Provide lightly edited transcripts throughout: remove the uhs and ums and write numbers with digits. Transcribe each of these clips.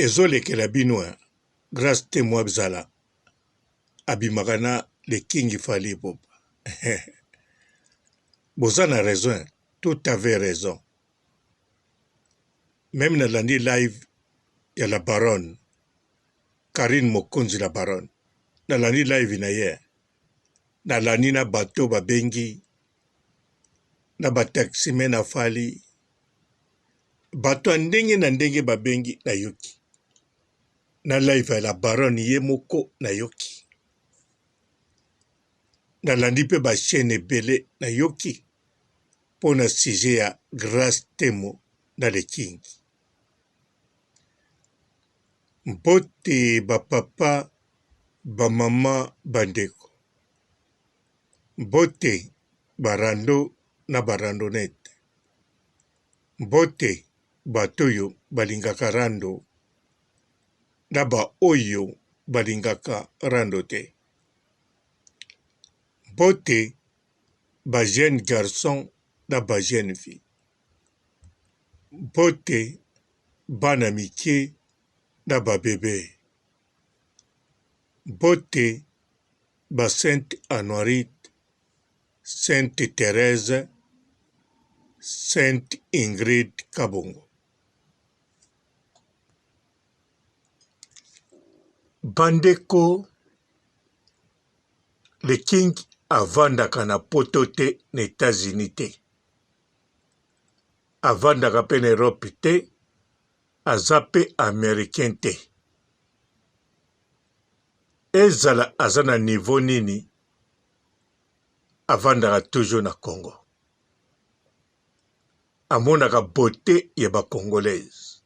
ezolekela bino grâce te mwa bzala abimaka na le king Fally Ipupa. Boza na raison, tout avait raison. Même nalandi live ya la baronne Karine Mokonzi la baronne, nalandi live na ye, nalandi na bato babengi na bataximen na Fally, bato ndenge na ndenge babengi na yoki na live ya la baronne ye moko na yoki, nalandi pe ba chaîne ebele na yoki mpo na sujet ya Grace Temo na le king. Mbote bapapa bamama bandeko, mbote barando na barandonete, mbote bato oyo balingaka rando na ba oyo balingaka rando te, mbote ba jeune garçon na ba jeune fille, mbote bana mike na ba bebe, mbote ba Sainte Honorite, Sainte Thérèse, Sainte Ingrid Kabongo. Bandeko, le king avandaka na poto te na États-Unis te, avandaka pe na Europe te, aza pe américain te. Ezala aza na niveau nini, avandaka toujours na Congo. Amonaka beauté ya ba congolaise.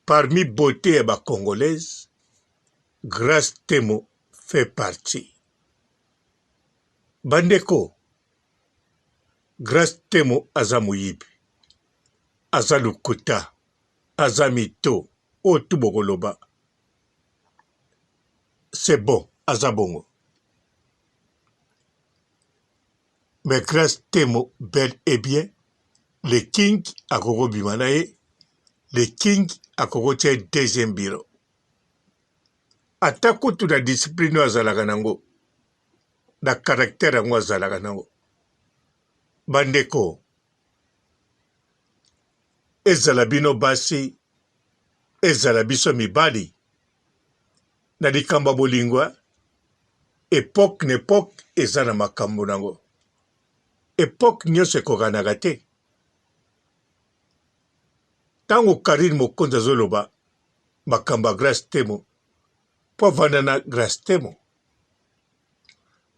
Parmi beauté ya ba congolaise, Grace Temo fait partie. Bandeko, Grace Temo aza muyibi, aza lukuta, aza mito, otu bokoloba. C'est bon, aza bongo. Mais Grace Temo, bel et bien, le king akoko bimanaye, le king akoko tia deuxième bureau. Ata kutu na discipline azalaka nango, na caractère yango azalaka nango. Bandeko, ezala bino basi, ezala biso mibali, na likamba bolingwa, époque n'époque eza na makambo nango. Époque nyonso ekokanaka te. Tango Karine Mokonzi azoloba makambo ya Grace Temo, po avanda na Grace Temo,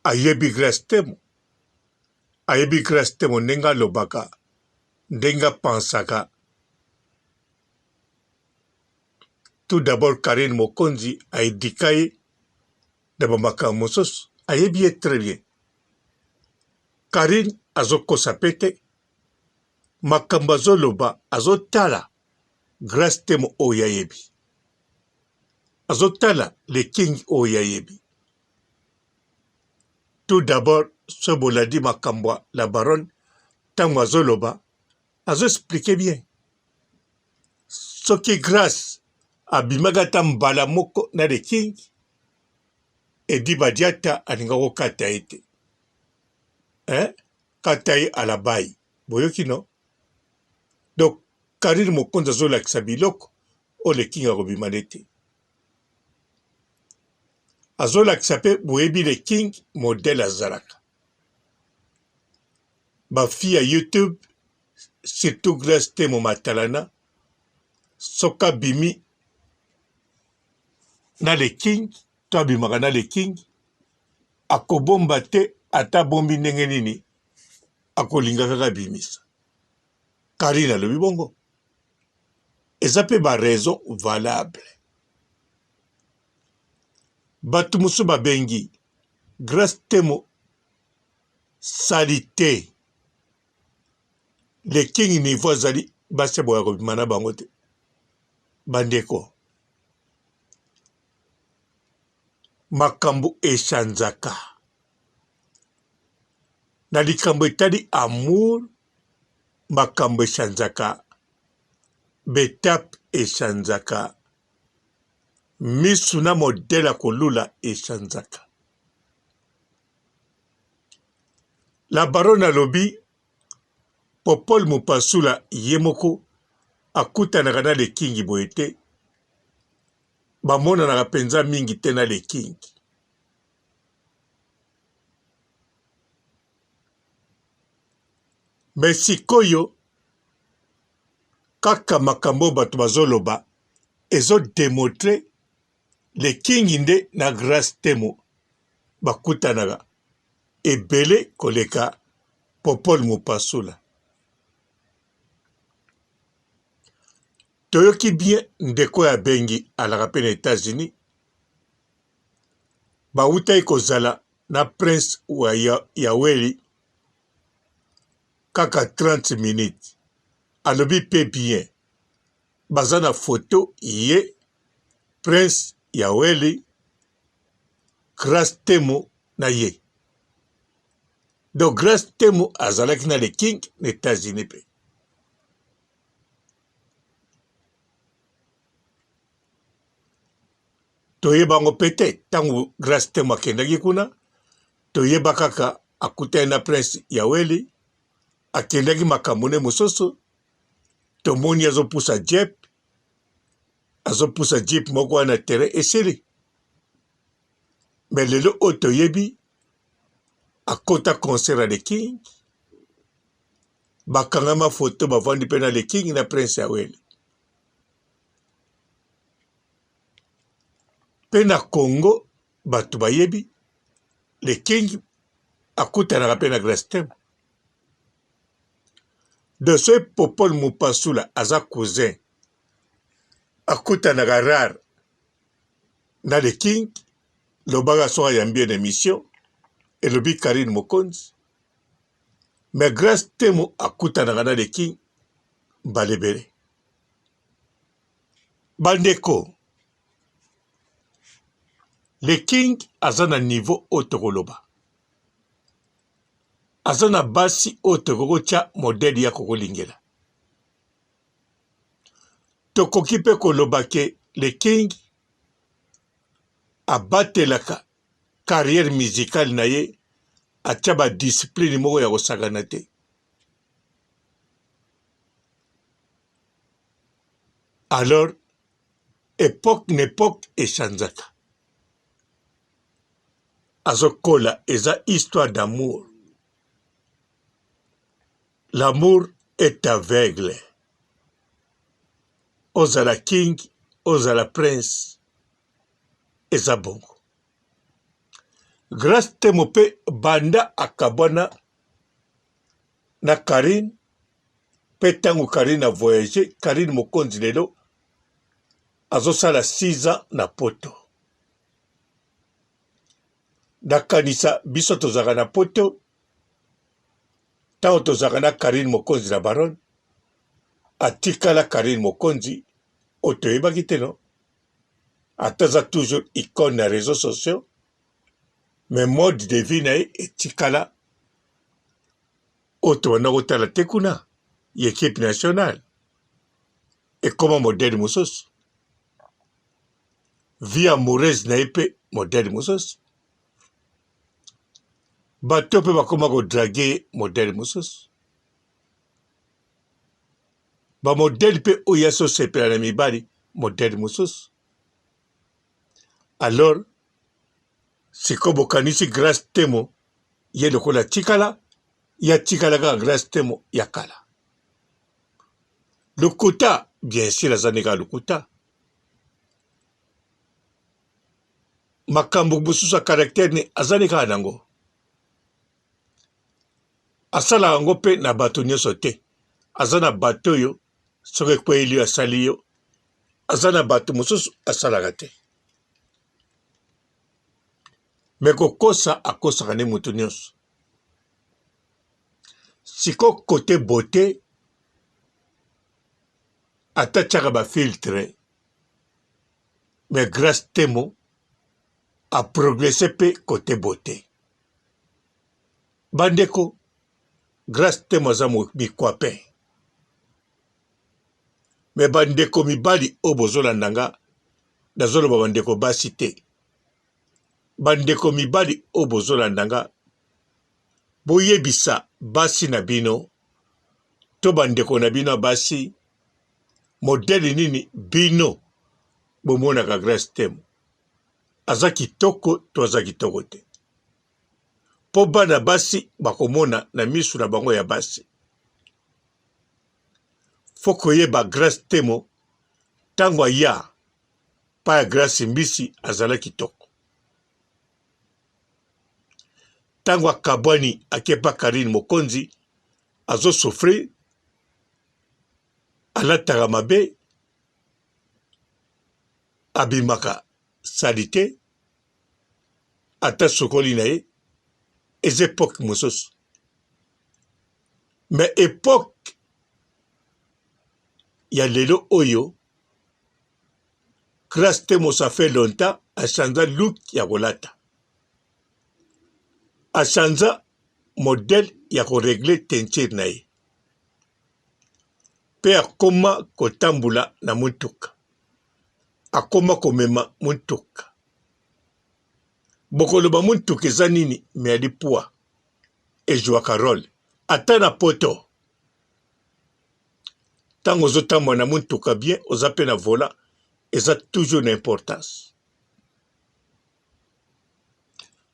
ayebi Grace Temo, ayebi Grace Temo ndenge alobaka, ndenge apansaka. Tout d'abord Karine Mokonzi aedika ye na bamakambo mosusu, ayebi ye très bien. Karine azokosa pe te, makambo azoloba azotala Grace Temo oyo ayebi, azotala le king oyo ayebi. Tout d'abord so bolandi makambo la baronne, tango azoloba azoexplike bien. Soki Grace abimaka ta mbala moko na le king, edi badiata alinga kokata ye te. Kata ye alabai, boyoki no? Donc Karine Mokonzi azolakisa biloko o le king akobimana te. Azolakisa pe boyebi le king modèle azalaka. Ba fille ya YouTube, surtout Grace Temo matalana, soka bimi na le king, to abimaka na le king, akobomba te ata bombi ndenge nini, akolinga kaka bimisa. Karine alobi bongo. Eza pe ba raison valable. Batu musu babengi Grace Temo salite. Le king niveau azali base boya kobimana bango te. Bandeko, makambo eshanzaka. Na likambo etali amour, makambo eshanzaka. betape echanzaka misu na modele ya kolula echanzaka. La baronne alobi Popol Mupasula ye moko akutanaka na lekingi boye te, bamonanaka mpenza mingi te na lekingi. Me sikoyo kaka makambo bato bazoloba ezodemontre lekingi nde na Grace Temo bakutanaka ebele koleka Popol Mupasula. Toyoki bien ndeko ya bengi alaka pe na États-Unis bautai kozala na prince wa Yaweli kaka 30 minutes. Alobi pe bien baza na photo ye prince Yaweli Grace Temo na ye. Donc Grace Temo azalaki na le king na États-Unis pe. Toyebango pete tangu Grace Temo akendaki kuna, toyeba kaka akutani na prince Yaweli, akendaki makambo ne mosusu, tomoni azopusa jeep moko wana terrain esili. Mais lelo oyo toyebi akota concert ya le king, bakangama photo bavandi pe na le king na prince Yaweli. Pe na Congo bato bayebi le king akutanaka pe na Grace Temo. De ce Popol Mupasula aza cousin akutanaka rare na le king, lobaka soka yambi en émission elobi Karine Mokonzi. Mais Grace Temo akutanaka na le king balebele. Bandeko, le king aza na niveau oyo tokoloba, aza na basi oyo tokokotya modele ya kokolingela. Tokoki mpe koloba ke le king abatelaka carrière musicale na ye, atya ba discipline moko ya kosakana te. Alors époque echanzaka, azokola eza histoire d'amour. L'amour est aveugle. Ozala king, ozala prince, eza bongo. Grace Temo pe banda akabwana na Karine, pe tango Karine a voyagé, Karine Mokonzi lelo azosala 6 ans na poto. Nakanisa biso tozaka na poto, tango tozaka na Karine Mokonzi na baronne, atikala Karine Mokonzi otoyebaki te no, ataza toujours icône na réseaux sociaux, mais mode de vie na ye etikala oto wana kotala te kuna ye équipe nationale ekoma modèle mosusu. Vie amoureuse na ye pe modèle mosusu, bato pe bakoma kodrage modèle mosusu, bamodele pe oyo asosepela na mibali modèle mosusu. Alors siko bokanisi Grace Temo ye lokola tikala, ya tikala kaka Grace Temo ya kala. Lokuta bien sûr aza ndeka lokuta, makambo mosusu ya caractère ne aza ndeka nango, asalaka yango mpe na bato nyonso te. Aza na bato oyo soki ekweyeli yo asali yo, aza na bato mosusu asalaka te. Me kokosa akosaka nde moto nyonso. Siko kote beauté atatiaka bafiltre, mais Grace Temo a progressé pe kote beauté. Bandeko, Grace Temo aza mikwape. me bandeko mibali o bozolanda nga nazoloba bandeko basi te. Bandeko mibali o bozolanda nga boyebisa basi na bino to bandeko na bino basi modele nini bino bomonaka Grace Temo. Aza kitoko to aza kitoko te. Po bana basi bakomona na misu na bango ya basi. Foko yeba Grace Temo tango ya pa ya Grace Mbisi azala kitoko. Tango akabwani akepa Karine Mokonzi azo sofre alataka mabe abimaka salite ata sokoli na ye eza époque mosusu. Mais époque ya lelo oyo Grace Temo ça fait longtemps a changé look ya kolata, a changé modèle ya koregle teinture na ye, pe akoma kotambula na mutuka, akoma komema mutuka. Bokoloba mutuka eza nini me ali poa ejwaka role ata na poto. Tango ozotambwa na mutuka bien oza pe na vola eza toujours na importance.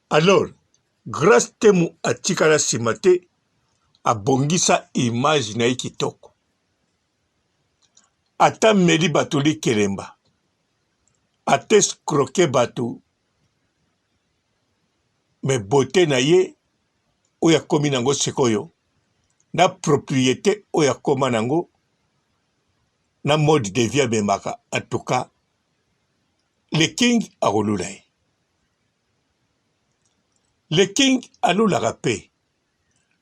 Alors Grace Temo atikala nsima te, abongisa image na ye kitoko. Ata meli bato likelemba, ata escroke bato, me beauté na ye oyo akomi nango sikoyo, na propriété oyo akoma nango, na mode de vie abemaka. En tout cas, le king akolula ye. Le king alulaka pe.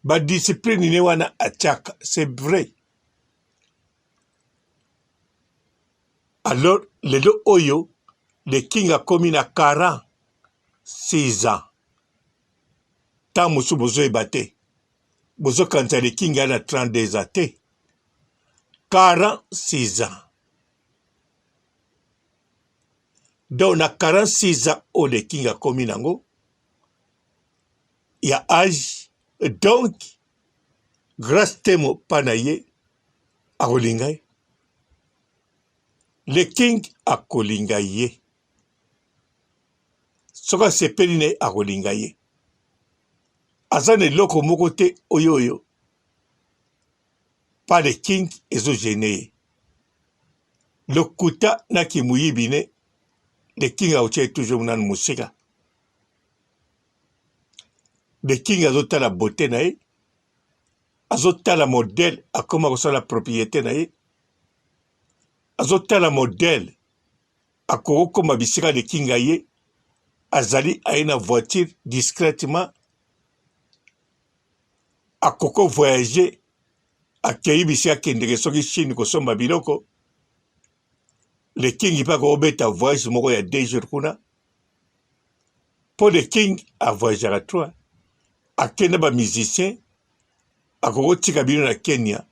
Ba discipline ne wana atiaka, c'est vrai. Alors, lelo oyo, le king akomi na 46 ans. Tant mosu bozo ebate. Bozo kanza le king ana 32 ans te. 46 ans. Donc na 46 ans o le king akomi nango, ya âge, donc Grace Temo panaye akolinga ye. Le king akolinga ye. Soka sepeli ne akolinga ye. Azane loko moko te oyo pa le king ezo gene ye. Lokuta na kimuyibi ne le king aotie toujours nan musika. Le king azotala beauté na ye, azotala modèle akoma kosala propriété na ye, azotala modèle akokoma bisika le king aye, azali aye na voiture discrètement, akoko voyager akei bisika kendeke soki Chine kosomba biloko. Le king pa ko beta voyage moko ya 2 jours kuna. Po le king a voyagé à 3. Akenda ba musicien akoko tika bino na Kenya.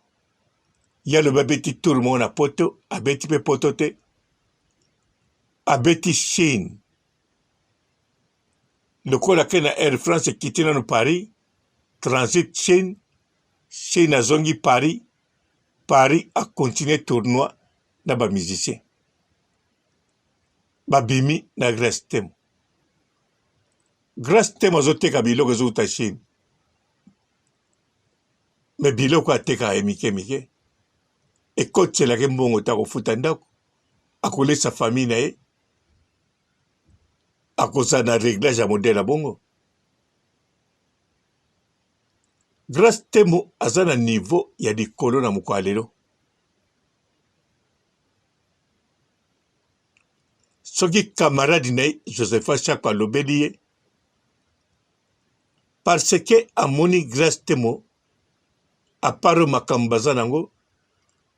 Ya le babeti tout le monde na poto, abeti pe poto te. Abeti Chine. Le kola kena Air France kitina no Paris, transit Chine, Chine a zongi Paris, Paris a continué tournoi na ba musicien. Babimi na Grace Temo. Grace Temo azoteka biloko ezouta Chine. Me biloko ateka mike. Ekotselaka mbongo ta kofuta ndako. Akolesa famille na ye. Akoza na réglage ya modèle ya bongo. Grace Temo aza na niveau ya likolo na mokolo lelo. Soki camarade na ye Josepha Chako alobeli ye, parce que amoni Grace Temo aparo makambo aza nango,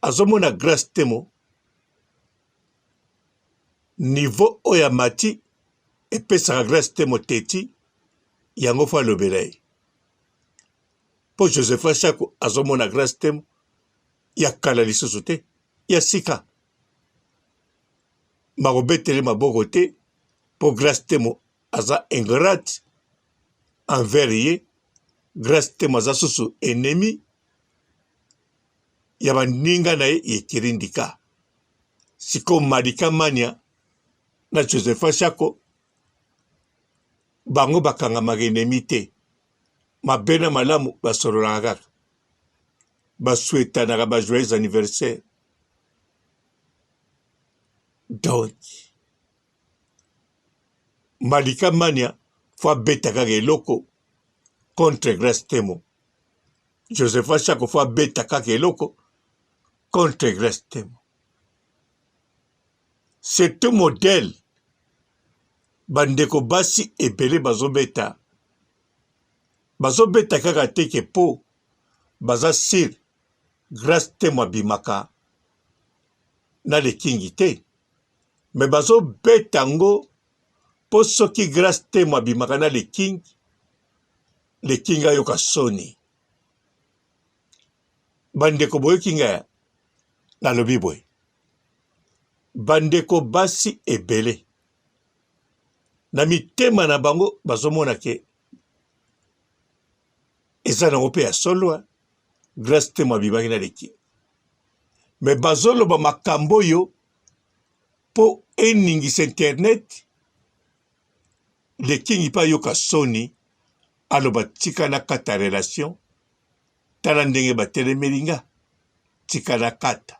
azomona Grace Temo niveau oyo amati epesaka Grace Temo teti yango fo alobela ye. Po Josepha Chako azomona Grace Temo ya kala lisusu te. ya sika makobetele maboko te mpo Grace Temo aza ingrate envers ye. Grace Temo aza susu ennemi ya baninga na ye Ekirindika. Siko Malika Mania na Josepha Shako bango bakangamaka ennemi te. Mabe na malamu basololaka kaka, baswetanaka bajoyeux anniversaire. Donc Malika Mania fo abeta kaka eloko contre Grace Temo. Josepha Shako fo abeta kaka eloko contre Grace Temo. C'est un modèle bandeko basi ebele bazobeta. Bazobeta kaka teke po baza sir Grace Temo abimaka na le kingi te. Me bazobeta ngo po soki Grace Temo abimaka na le kingi ayoka soni. Bandeko boyoki nga nalobi boye. Bandeko basi ebele na mitema na bango bazomona ke eza nango mpe ya solo Grace Temo abimaki na leki. Me bazoloba makambo oyo mpo eningisa internet lekingi mpe ayoka soni aloba tika na kata relation tala ndenge batelemeli nga tika na kata.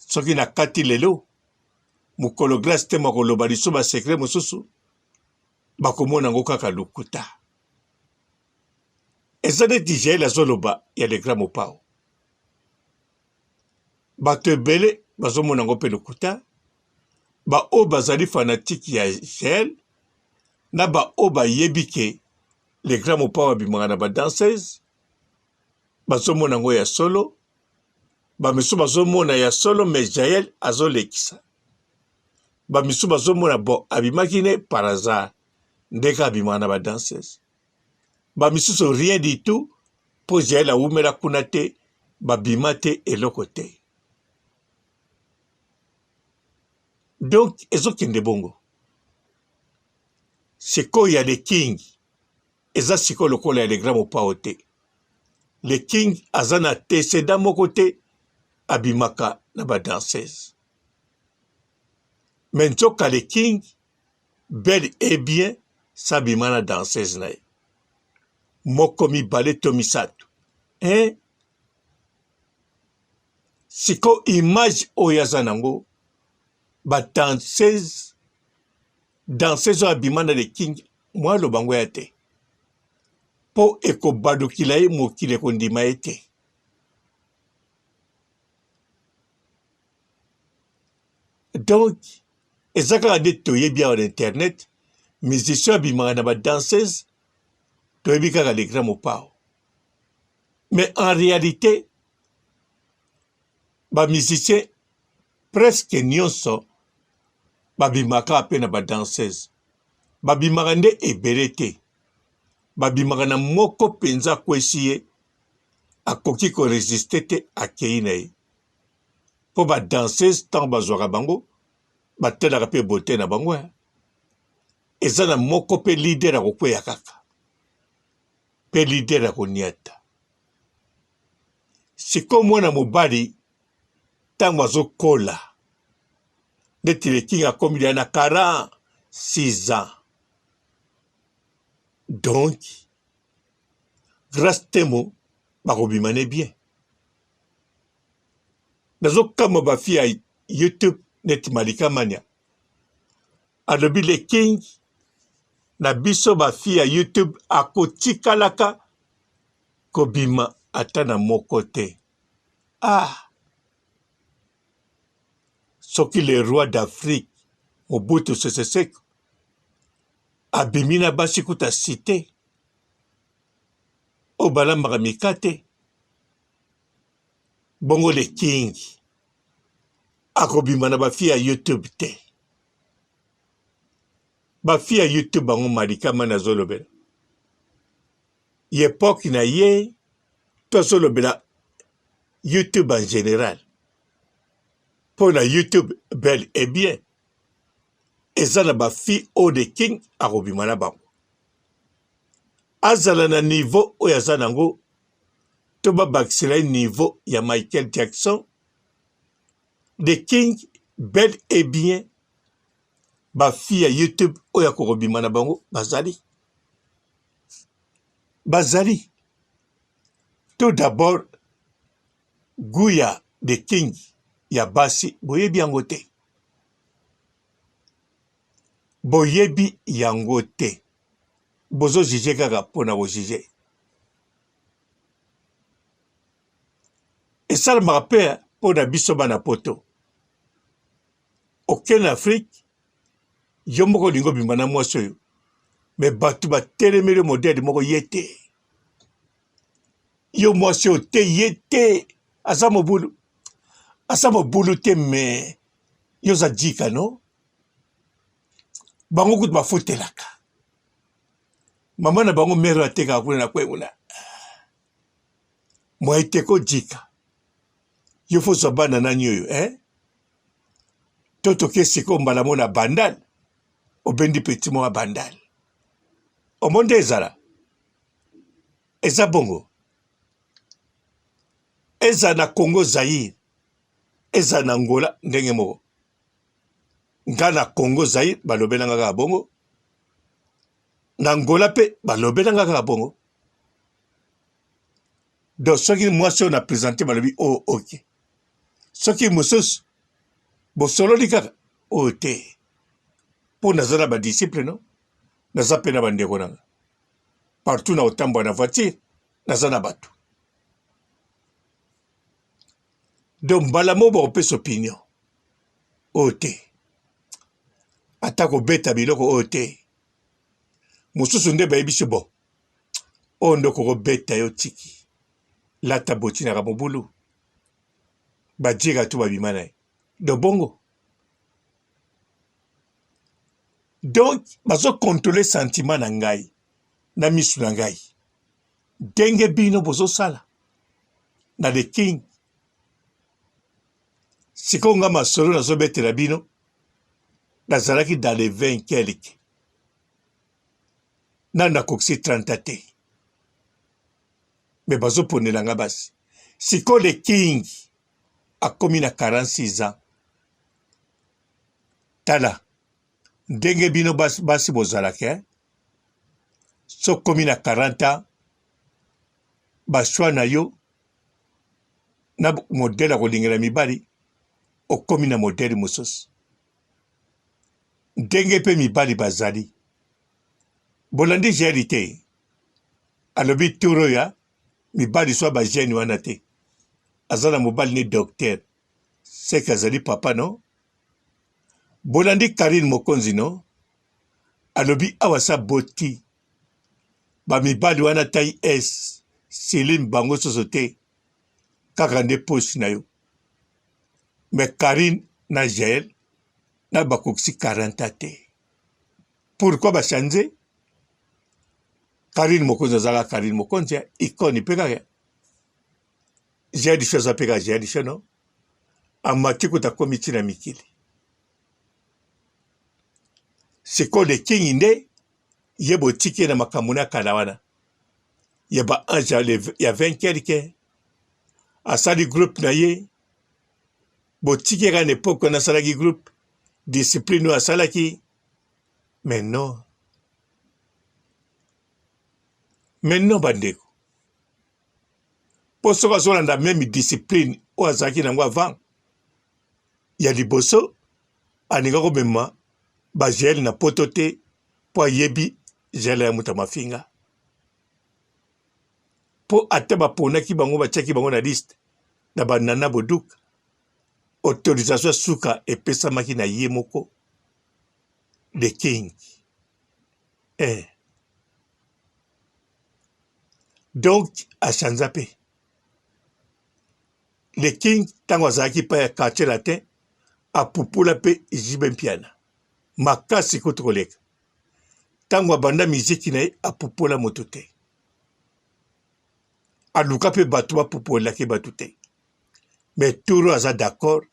Soki na kati lelo mokolo Grace Temo akoloba liso basekre mosusu bakomona ngo kaka lukuta. Eza neti Jael azoloba ya le grand mopao. Bato ebele bazomona ngo mpe lukuta, baoyo bazali fanatike ya Jael na baoyo bayebi ke le grand mopao abimaka na badanseuse bazomona ngo ya solo. Bamisu bazomona ya solo me Jael azolekisa. Bamisu bazomona bo abimaki ne par hasard ndeka abimaka na badanseuse. Bamisusu rien du tout po Jael awumela kuna te babima te eloko te. Donc ezokende bongo. Sikoyo ya le king eza sikoyo lokola ya le grand mopao te. Le king aza na antecédent moko te abimaka na badanseuse. Mais nzoka le king bel et bien sabima na danseuse na ye. Moko mibale to misato. Siko image oyo aza nango badanseuse oyo abima na le king mwa lobango ya te. Po ekobadukila ye mokili ekondima ye te. Donc eza kaka nde toyebi awa na internet musicien abimaka na badanseuse toyebi kaka le grand mopao. Mais en réalité bamusicien presque nyonso babimaka mpe na badanseuse. Babimaka nde ebele te. Babimaka na moko mpenza akwesi ye akoki koresiste te akei na ye. Po badanseuse ntango bazwaka bango batelaka mpe bote na bango eza na moko mpe lider akokweya kaka mpe lider akoniata. Siko mwana mobali ntango azokola ndeti le king akomi na 46 ans. Donc Grace Temo bakobima ne bien. Nazokama bafi ya YouTube neti Malika Mania alobi le king na biso bafi ya YouTube akotikalaka kobima ata na moko te. Soki le roi d'Afrique Mobutu Sese Seko abimi na basi kuta cité oyo balambaka mikate, bongo le king akobima na bafi ya YouTube te. Bafi ya YouTube bango Malika Mania azolobela yepoke na ye to azolobela YouTube en général. pour la YouTube bel et bien eza na bafi oyo de king akobima na bango azala na niveau oyo aza nango to babakisela niveau ya Michael Jackson de king bel et bien bafi ya YouTube oyo akobima na bango bazali tout d'abord Guya de king ya basi boyebi yango te boyebi yango te bozo juge kaka mpona kojuge esalamaka mpe mpona biso bana poto okende na Afrique yo moko olingi obima na mwasi oyo me bato batelemeli modele moko ye te yo mwasi oyo te ye te aza mobulu te me yo za jika no bango kutu bafutelaka mama na bango mere atekaka kuna na kwenguna mwaiteko jika yo fozwa bana nani oyo to toke siko mbala mo na bandal obendi peti mo ya bandal omonde ezala eza bongo eza na Congo Zaïre eza na Angola ndenge moko nga na Congo Zaïre balobelanga kaka bongo na Angola pe balobelanga kaka bongo donc soki mwasi oyo na présente balobi oyo ok soki mosusu bosololi kaka oyo te mpo naza na badisciple no naza mpe na bandeko nanga partout na kotambola na voiture naza na bato donc mbala mo bakopesa opinion oyo te ata kobeta biloko oyo te mosusu nde bayebisi bon oyo nde okokobeta yo tiki lata botinaka mobulu bajika to babima na ye do bongo donc bazokontrole sentiment na ngai na misu na ngai ndenge bino bozosala na the king sikoyo nga masolo nazobetela bino nazalaki dans les 20 quelque nanu nakokisi 30 te me bazoponelanga basi sikoyo the king akomi na 46 ans tala ndenge bino basi bozalaka so komi na 40 ans bashwa na yo na modele ya kolingela mibali okomi na modele mosusu ndenge mpe mibali bazali bolandi jeri te alobi turo ya mibali so bajeni wana te aza na mobali ni docteur seke azali papa no bolandi Karine Mokonzi no alobi awa sa boti bamibali wana tai s Céline bango soso te kaka nde posi na yo me Karine na Jael na bakokisi 40 te pourquoi bachange Karine Mokonzi azalaka Karine Mokonzi ikoni mpe kaka Jael Disho aza mpe kaka Jael Disho no amati kuta komi ntina mikili sikoyo the king nde ye botiki na makambo na kala wana ya baange ya 20 quelque asali groupe na ye botiki kaka na epoke wana asalaki groupe discipline oyo asalaki mais non bandeko mpo soki azolanda meme discipline oyo azalaki nango avant ya liboso aninga komema bajele na poto te mpo ayebi jele ya moto mafinga mpo ate baponaki bango batiaki bango na liste na banana boduka autorisation suka epesamaki na ye moko the king donc achanza mpe le king ntango azalaki mpa ya quartier latin apupula mpe jibe mpiana makasi kutu koleka ntango abanda miziki na ye apupula moto te aluka mpe bato bapupolelaki bato te me turo aza d'accord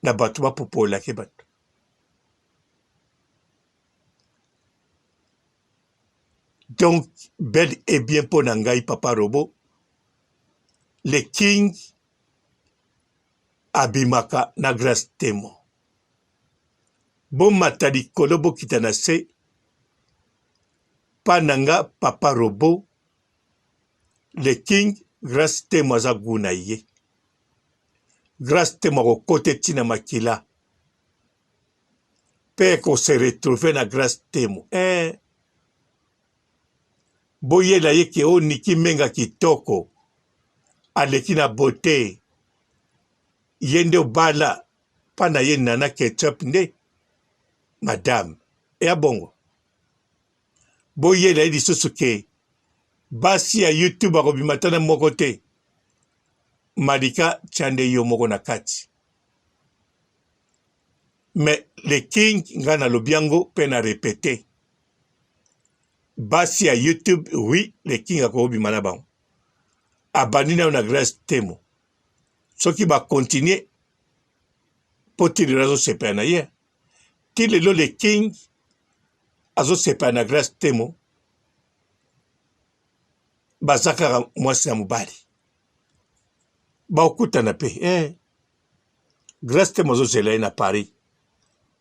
na bato bapopolaki bato. Donc, bel et bien pour Nangai Papa Robo, le king abimaka na grâce temo. Bon matadi kolobo kitanase, pananga Papa Robo, le king grâce temo za guna ye. Grâce temo ko kote tina makila. Pe ko se retrouver na grâce temo. Boye la ye ke o niki menga kitoko. Aleki na beauté. Yende bala. Pana ye nana ketchup nde. Madame. Ea bongo. Boye la ye di susuke. Basi ya YouTube akobimatana moko te. Malika chande yo moko na kati. Mais le king ngana lobiango pena répété. Basi ya YouTube, oui, le king akobimana bango. Abanina na grâce temo. Soki ba continuer poti de razo sepa na ye. Ti lelo le king azo sepa na grâce temo. Bazaka mwasi na mubali. Ba okuta na pe. Grâce temo zo zela na Paris.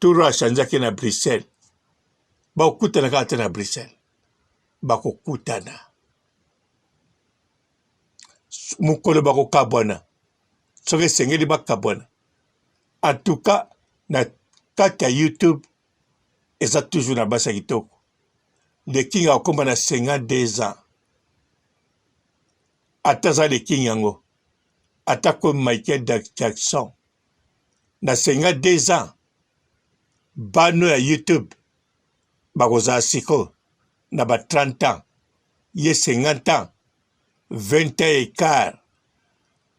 Turo achanjaki na Bruxelles. Ba okuta na kate na Bruxelles. Ba kokutana. Mukolo ba kokabwana. Soki sengeli ba kabwana. En tout cas, na kati ya YouTube, eza toujours na basa kitoko. Le king akomba na 52 ans. Ataza le king yango. Atako Michael Jackson. Na 52 ans. Bano ya YouTube. Bakoza siko. Na ba 30 ans. Ye 50 ans. 20 ans écart.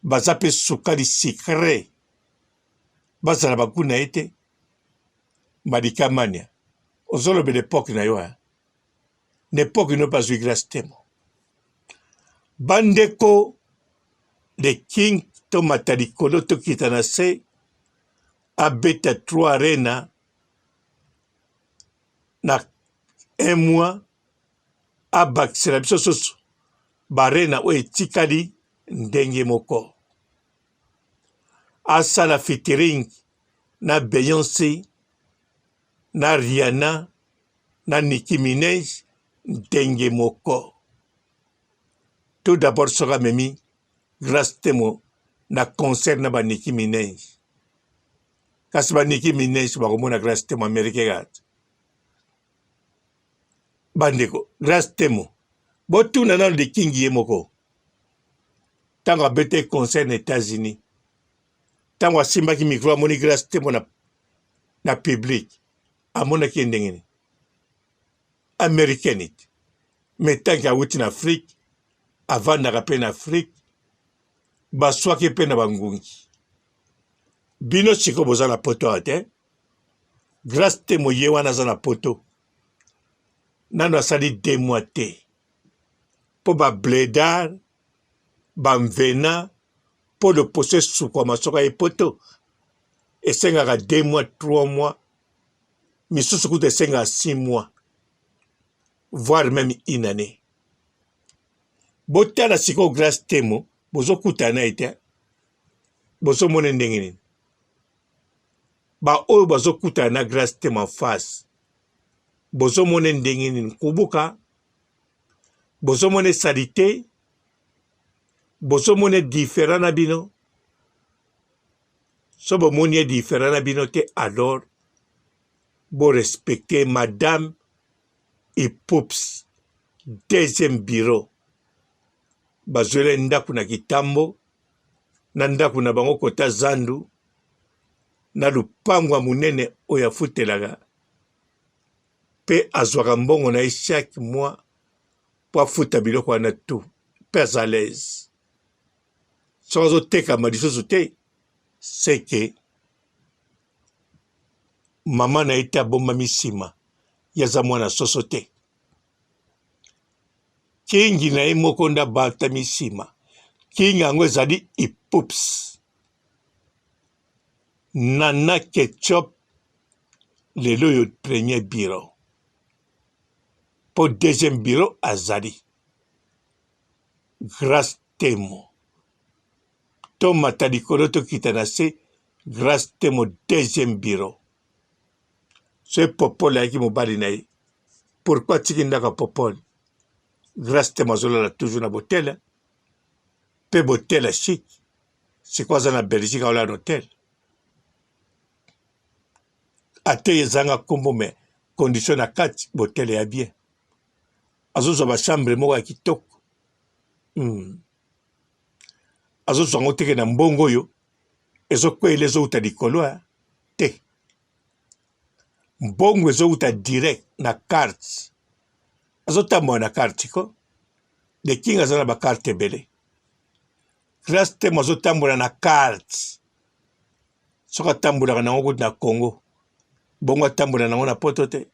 Bazape sukali secret. Bazala bakuna ete. Madika mania. Ozolo be l'époque na yo. L'époque n'a pas eu grâce temo. Bandeko le king to matalikolo to kitanase abeta 3 arena na 1 mois abakisela biso soso barena o etikali ndenge moko. Asala featuring na Beyoncé, na Rihanna, na Nicki Minaj, ndenge moko. Tout d'abord sera memi grâce temo na concert na ba Nicki Minaj. Kasi ba Nicki Minaj bakomona grâce temo Amerike gat. Bandeko, grâce temo. Botuna na le king ye moko. Tango abete concert na États-Unis. Tango asimbaki micro amoni grâce temo na public. Amona ki ndengene. Américaine. Mais tant qu'il y a en Afrique, avant de rappeler en Afrique, baswa ki pe na bangungi. Bino chiko boza na poto ate. Grâce temo ye wana za na poto. Nano asali 2 mois te. Po ba bledar, ba mvena, po le poste sukwa masoka e poto. Et sengaka 2 mois, 3 mois. Misusu kute senga 6 mois. Voire même 1 année. Botala siko grâce temo, bozo kutana ete. Bozo mone ndenge nini. Ba oyo bozo kutana grâce temo en face. Bozo mone ndenge nini kubuka. Bozo mone salite. Bozo mone différent na bino. So bo mone différent na bino te alors. Bo respecter madame et Pops. Deuxième bureau. Bazwele ndaku na kitambo. Na ndaku na bango kota zandu. Na lupangwa munene oya futelaga. Pe azwaka mbongo na chaque mois. Po afuta biloko wana tout. Pes à l'aise. Sozo teka madisoso te. C'est que mama na ite abomba misima. Yaza mwana soso te. Kingi na ye moko nda bata misima. Kingi yango ezali ipups. Nana Ketchup lelo yo premier bureau pour deuxième bureau azali grâce temo to matalikolo to kitanase grâce temo deuxième bureau ce popole yaki mobali na ye pourquoi tikindaka popole grâce temo zolola toujours na botel pe botel chic c'est quoi ça na Belgique ou la hôtel ate ezanga kombo me condition na kati botel ya bien azozwa ba chambre moko ya kitoko azozwa ngo teke na mbongo yo ezokwela ezouta likolo te mbongo ezouta direct na carte azotambola na carte ko de king aza na bakarte ebele grâce te mo azotambola na carte soki atambolaka nango kuti na Congo bongo atambola nango na poto te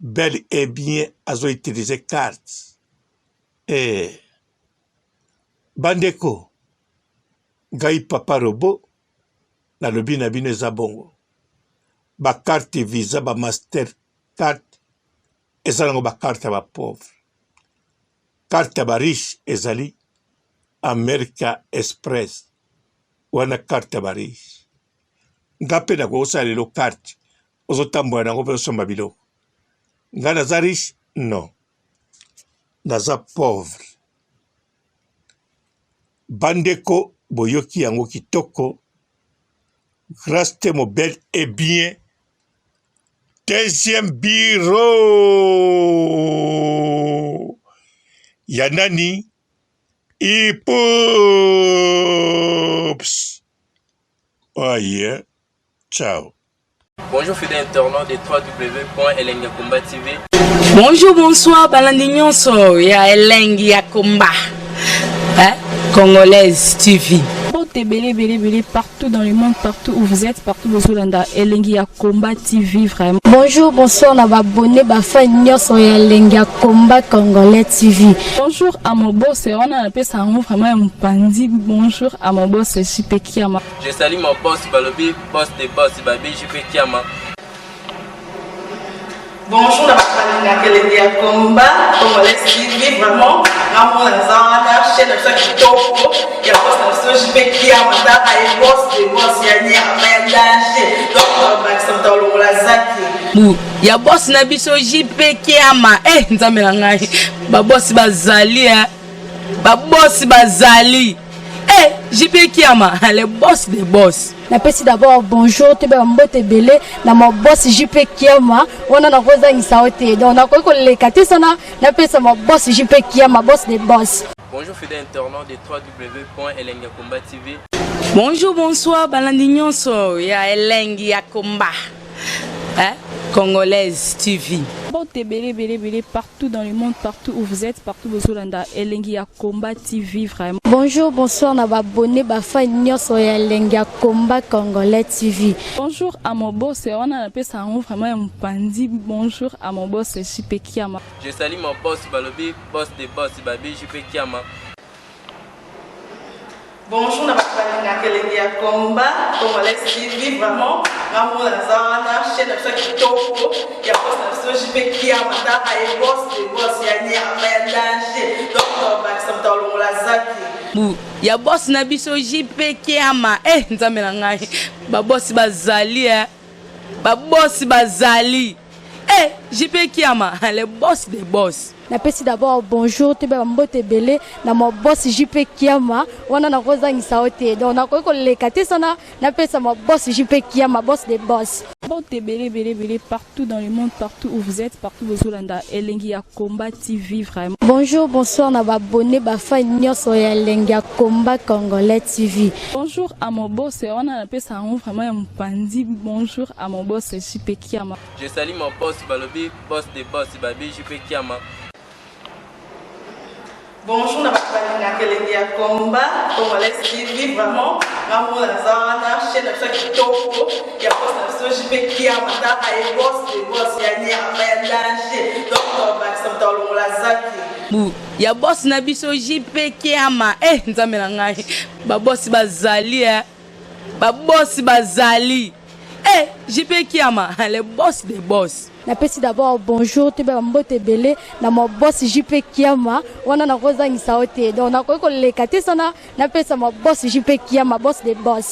bel et bien azoutilize carte bandeko ngai papa robo nalobi na bino eza bongo bakarte visa bamaster carte eza nango bakarte ya bapauvre carte ya bariche ezali America Express wana carte ya bariche nga mpe nakosala lelo carte ozotambola nango mpe osomba biloko nga naza riche non naza pauvre bandeko boyoki yango kitoko grâce te mobile et bien deuxième bureau ya nani Ipops. Oh yeah. Ciao. Bonjour fidèles internautes de www.elengiakomba TV. Bonjour, bonsoir, balandi nyonso ya Elengi ya Komba. Congolaise TV. Belé partout dans le monde, partout où vous êtes, partout où vous êtes, Elengi ya Komba TV vraiment. Bonjour, bonsoir, na abonné bafa nyonso ya Elengi ya Komba Congolais TV. Bonjour à mon boss, on a appelé ça vraiment un pandi. Bonjour à mon boss, JP Kiama. Je salue mon boss Balobi, boss des boss Babi, JP Kiama. Bonjour, na Elengi ya Komba Congolais TV vraiment. Namo na zana chaîne de ça qui topo. Il y a boss na JP Kiama, ta ay boss des boss ya ni amélange. Donc ba ça tolo la zaki. Ya boss na biso JP Kiama nzambe na ngai ba boss bazali ba boss bazali JP Kiama le boss des boss. Napesi d'abord bonjour te ba mbote belé na mo boss JP Kiama wana na kozangisa ote donc na ko leka te sana napesa mo boss JP Kiama boss des boss. Bonjour fidèles internautes de www.elengiakomba TV. Bonjour, bonsoir, balandi nyonso ya Elengi ya Komba. Congolaise TV. Belé partout dans le monde, partout où vous êtes, partout où vous êtes, Elengi ya Komba TV vraiment. Bonjour, bonsoir, na abonné bafa nyonso ya Elengi ya Komba Congolais TV. Bonjour à mon boss, on a appelé ça vraiment un pandi. Bonjour à mon boss, JP Kiama. Je salue mon boss Balobi, boss des boss Babi, JP Kiama. Bonjour, na Elengi ya Komba Congolais TV vraiment. Namo na zana chaîne de ça qui topo. Il y a boss na JP Kiama, ta ay boss des boss ya ni amélange. Donc ba ça tolo la zaki. Ya boss na biso JP Kiama nzambe na ngai ba boss bazali ba boss bazali JP Kiama le boss des boss. Napesi d'abord bonjour te ba mbote belé na mo boss JP Kiama wana na kozangisa ote donc na ko leka te sana napesa mo boss JP Kiama boss des boss. Belé partout dans le monde, partout où vous êtes, partout où vous êtes, Elengi ya Komba TV vraiment. Bonjour, bonsoir, na abonné bafa nyonso ya Elengi ya Komba Congolais TV. Bonjour à mon boss, on a appelé ça vraiment un pandi. Bonjour à mon boss, JP Kiama. Je salue mon boss Balobi, boss des boss Babi, JP Kiama. Bonjour, na Elengi ya Komba Congolais TV vraiment. Namo na zana chaîne de ça qui topo. Il y a boss na JP Kiama, ta ay boss des boss ya ni amélange. Donc ba ça tolo la zaki. Ya boss na biso JP Kiama nzambe na ngai ba boss bazali ba boss bazali. Eh, JP Kiama, le boss des boss. Napesi d'abord bonjour te ba mbote belé na mo boss JP Kiama wana na koza ngisa ote donc na ko lekate sana napesa mo boss JP Kiama boss des boss.